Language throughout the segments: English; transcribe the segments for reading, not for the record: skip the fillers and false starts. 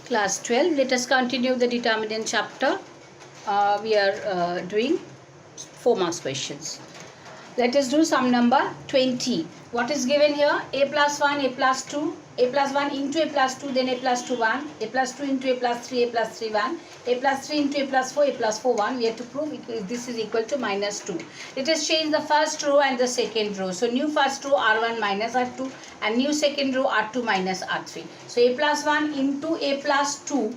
Class 12. Let us continue the determinant chapter. We are doing 4 marks questions. Let us do sum number 20. What is given here? A plus 1, A plus 2, A plus 1 into A plus 2, then A plus 2, 1, A plus 2 into A plus 3, A plus 3, 1, A plus 3 into A plus 4, A plus 4, 1. We have to prove this is equal to minus 2. Let us change the first row and the second row. So, new first row R1 minus R2 and new second row R2 minus R3. So, A plus 1 into A plus 2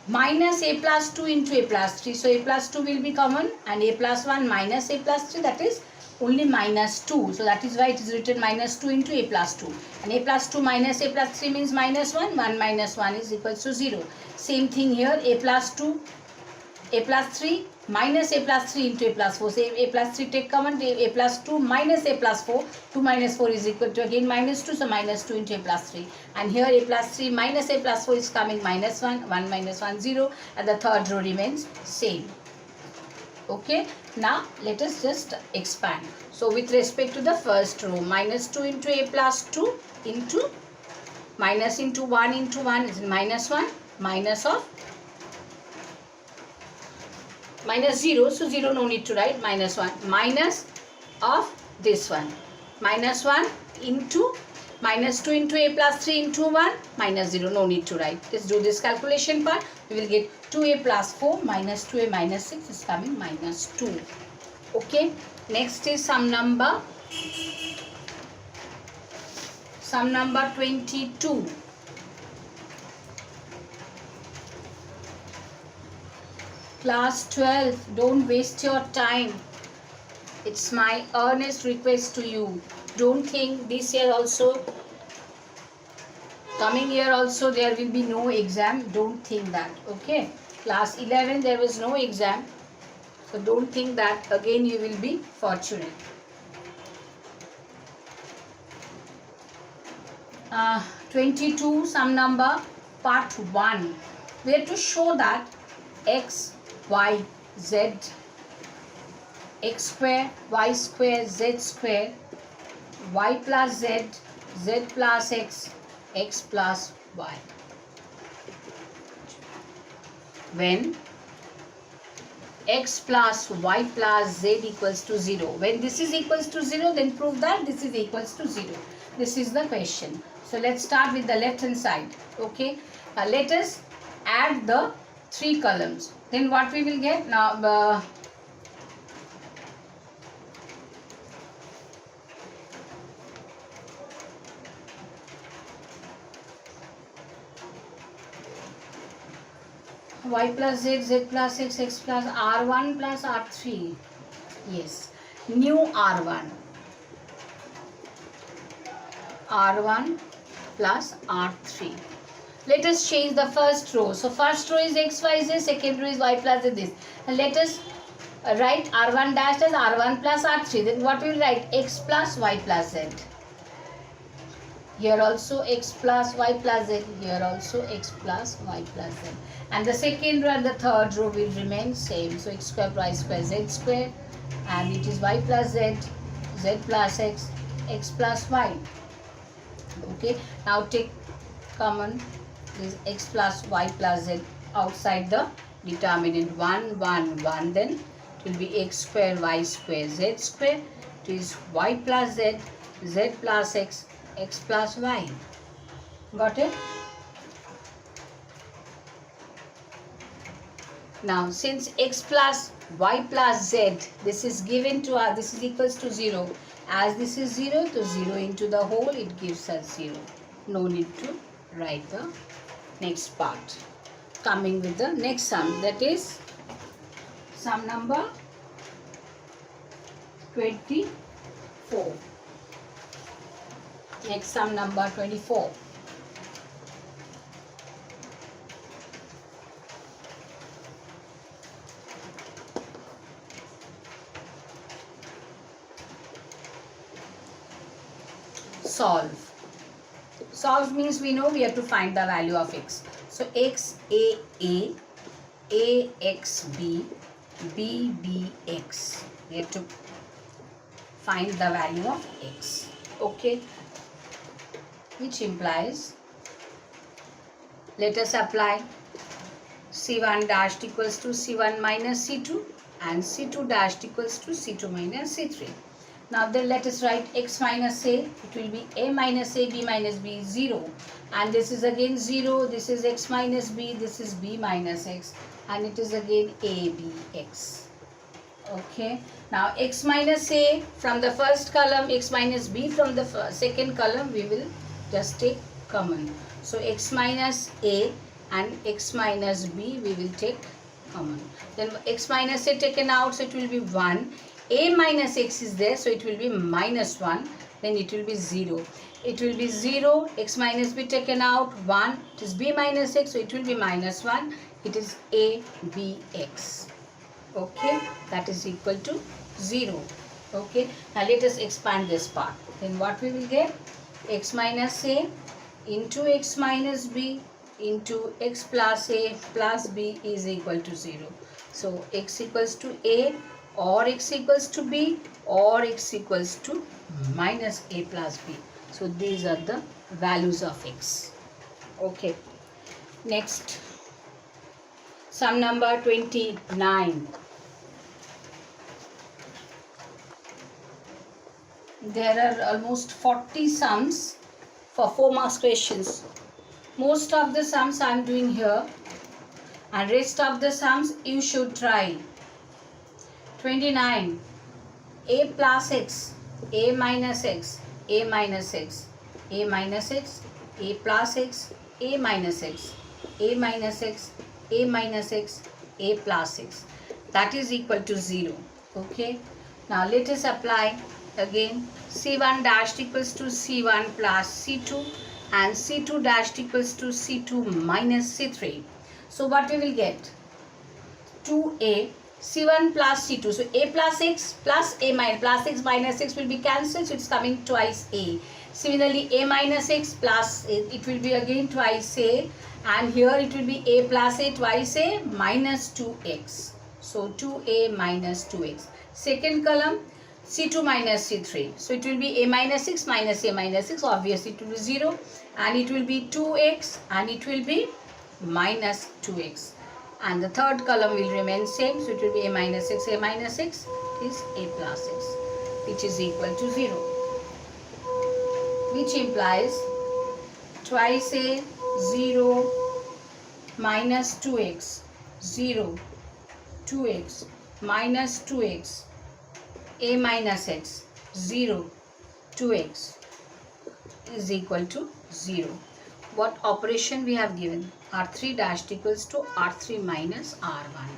minus A plus 2 into A plus 3. So, A plus 2 will be common and A plus 1 minus A plus 3, that is only minus 2. So, that is why it is written minus 2 into A plus 2. And A plus 2 minus A plus 3 means minus 1. 1 minus 1 is equal to 0. Same thing here, A plus 2, A plus 3 minus A plus 3 into A plus 4. Say A plus 3 take common, A plus 2 minus A plus 4. 2 minus 4 is equal to again minus 2. So, minus 2 into A plus 3. And here A plus 3 minus A plus 4 is coming minus 1. 1 minus 1, 0. And the third row remains same. Okay. Now, let us just expand. So, with respect to the first row, minus 2 into A plus 2 into minus into 1 is minus 1, minus of minus 0. So, 0 no need to write, minus 1, minus of this one, minus 1 into minus 2 into A plus 3 into 1, minus 0, no need to write. Let's do this calculation part. We will get 2A plus 4 minus 2A minus 6 is coming minus 2. Okay. Next is sum number 22. Class 12, don't waste your time. It's my earnest request to you. Don't think this year also, coming year also there will be no exam. Don't think that. Okay. Class 11 there was no exam. So don't think that again you will be fortunate. 22 sum number part 1. We have to show that x, y, z, x square, y square, z square, y plus z, z plus x, x plus y. When x plus y plus z equals to 0. When this is equals to 0, then prove that this is equals to 0. This is the question. So, let's start with the left hand side. Okay. Let us add the 3 columns. Then what we will get? Now, y plus z, z plus x, x plus r1 plus r3. Yes, new r1 plus r3. Let us change the first row. So, first row is x, y, z, second row is y plus z, this. And let us write r1 dash as r1 plus r3. Then what we will write? X plus y plus z. Here also x plus y plus z. Here also x plus y plus z. And the second row and the third row will remain same. So, x square, y square, z square. And it is y plus z, z plus x, x plus y. Okay. Now, take common this x plus y plus z outside the determinant. 1, 1, 1. Then it will be x square, y square, z square. It is y plus z, z plus x, x plus y. Got it? Now, since x plus y plus z, this is given to us, this is equals to 0. As this is 0, to 0 into the whole, it gives us 0. No need to write the next part. Coming with the next sum, that is sum number 24. Next sum number 24. Solve. Solve means we know we have to find the value of x. So, x a x b, b b x. We have to find the value of x. Okay. Which implies Let us apply C1 dashed equals to C1 minus C2 and C2 dashed equals to C2 minus C3. Now then let us write x minus a. It will be a minus a, b minus b is 0. And this is again 0. This is x minus b. This is b minus x. And it is again a, b, x. Okay. Now x minus a from the first column, x minus b from the second column, we will just take common. So x minus a and x minus b we will take common. Then x minus a taken out, so it will be 1. A minus x is there, so it will be minus 1. Then it will be 0. It will be 0. X minus b taken out, 1. It is b minus x, so it will be minus 1. It is a, b, x. Okay, that is equal to 0. Okay, now let us expand this part. Then what we will get? X minus a into x minus b into x plus a plus b is equal to 0. So x equals to a, or x equals to b, or x equals to minus a plus b. So these are the values of x. Okay, next sum number 29. There are almost 40 sums for 4 marks questions. Most of the sums I am doing here, and rest of the sums you should try. 29. A plus x, a minus x, a minus x, a minus x, a plus x, a minus x, a minus x, a minus x, a plus x. That is equal to 0. Okay. Now let us apply again. C1 dashed equals to C1 plus C2 and C2 dashed equals to C2 minus C3. So what we will get? 2a C1 plus C2. So a plus x plus a minus plus x minus x will be cancelled. So it's coming twice a. Similarly, a minus x plus it will be again twice a, and here it will be a plus a twice a minus 2x. So 2a minus 2x. Second column, C2 minus C3. So it will be a minus 6 minus a minus 6. Obviously it will be 0. And it will be 2x and it will be minus 2x. And the third column will remain same. So it will be a minus 6 is a plus x, which is equal to 0. Which implies twice a 0 minus 2x 0 2x minus 2x a minus x 0 2x is equal to 0. What operation we have given? R3 dashed equals to R3 minus R1.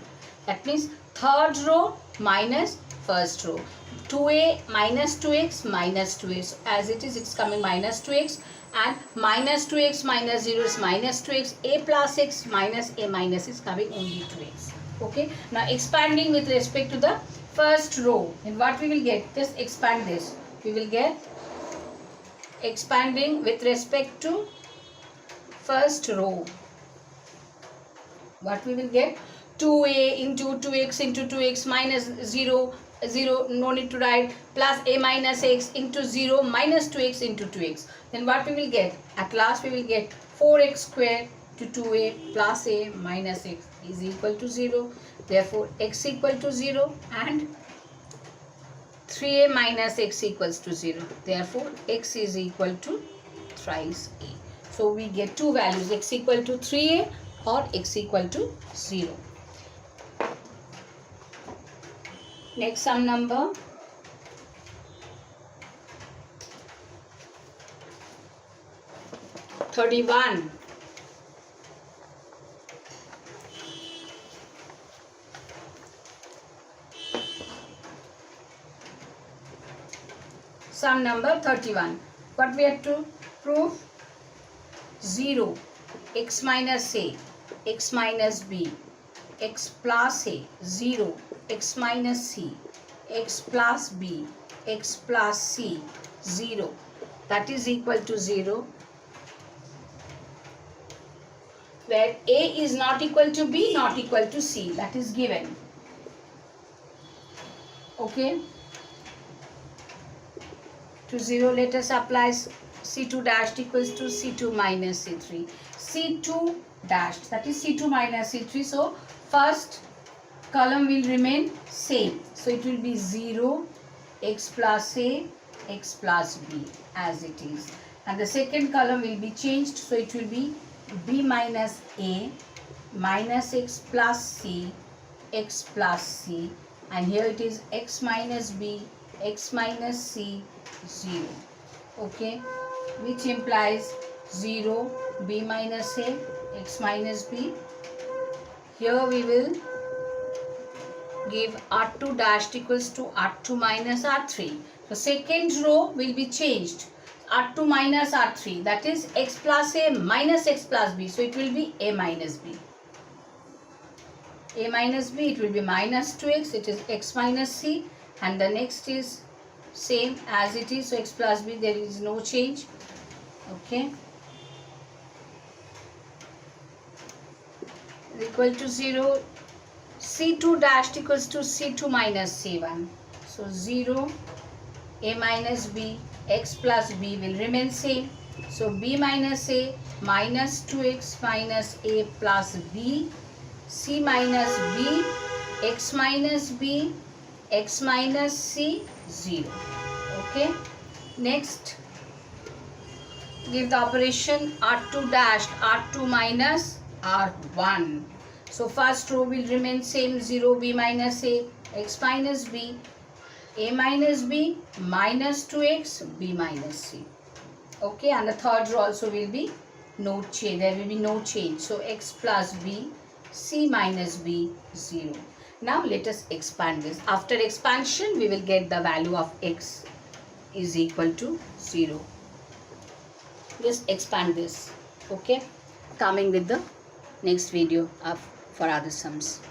That means third row minus first row. 2a minus 2x minus 2x. As it is, it's coming minus 2x, and minus 2x minus 0 is minus 2x. A plus x minus a minus is coming only 2x. Okay. Now expanding with respect to the first row, and what we will get? Just expand this. We will get expanding with respect to first row. What we will get? 2a into 2x into 2x minus 0 0, no need to write, plus a minus x into 0 minus 2x into 2x. Then what we will get? At last we will get 4x square to 2a plus a minus x is equal to 0. Therefore x equal to 0 and 3a minus x equals to 0. Therefore x is equal to thrice a. So we get two values, x equal to 3a or x equal to 0. Next sum number 31. Sum number 31. What we have to prove? 0, x minus a, x minus b, x plus a, 0, x minus c, x plus b, x plus c, 0. That is equal to 0. Where a is not equal to b, not equal to c. That is given. Okay. To 0, let us apply C2 dashed equals to C2 minus C3. C2 dashed, that is C2 minus C3. So first column will remain same. So it will be 0, x plus a, x plus b as it is. And the second column will be changed. So it will be b minus a minus x plus c, x plus c. And here it is x minus b, x minus c, 0. Okay, which implies 0, b minus a, x minus b. Here we will give R2 dashed equals to R2 minus R3. So second row will be changed. R2 minus R3, that is x plus a minus x plus b. So it will be a minus b. A minus b, it will be minus 2x, it is x minus c. And the next is same as it is. So x plus b, there is no change. Okay. Equal to 0. C2 dashed equals to C2 minus C1. So 0, a minus b, x plus b will remain same. So b minus a minus 2x minus a plus b, c minus b, x minus b, x minus c, 0. Okay. Next, give the operation R2 dashed, R2 minus R1. So first row will remain same, 0, b minus a, x minus b, a minus b, minus 2x, b minus c. Okay, and the third row also will be no change. There will be no change. So x plus b, c minus b, 0. Now let us expand this. After expansion, we will get the value of x is equal to 0. Just expand this. Okay, coming with the next video for other sums.